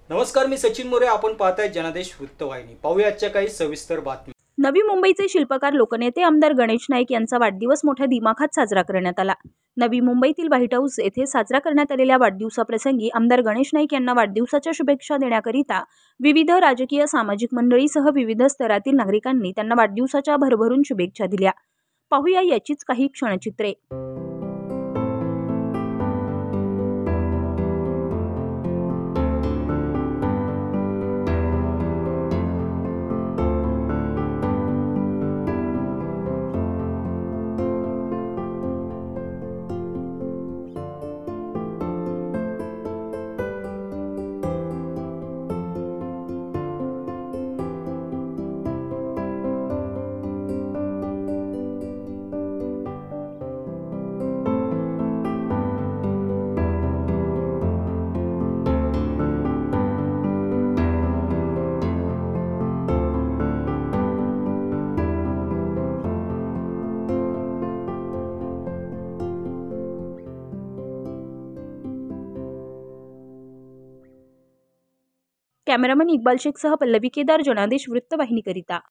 नमस्कार, मी सचिन मोरे. आपण पाहताय जनादेश वृत्तवाहिनी. पाहूया आजच्या काही सविस्तर बातमी. नवी मुंबईचे शिल्पकार लोकनेते आमदार गणेश नाईक यांचा वाढदिवस मोठ्या दिमाखात साजरा करण्यात आला. नवी मुंबईतील व्हाईट हाऊस येथे साजरा करण्यात आलेल्या वाढदिवसाप्रसंगी आमदार गणेश नाईक यांना वाढदिवसाच्या शुभेच्छा देण्याकरिता विविध राजकीय सामाजिक मंडळीसह विविध स्तरातील नागरिकांनी त्यांना वाढदिवसाच्या भरभरून शुभेच्छा दिल्या. पाहूया याचीच काही क्षणचित्रे. कॅमेरामन इक्बाल शेखसह पल्लवी केदार, जनादेश वृत्तवाहिनीकरिता.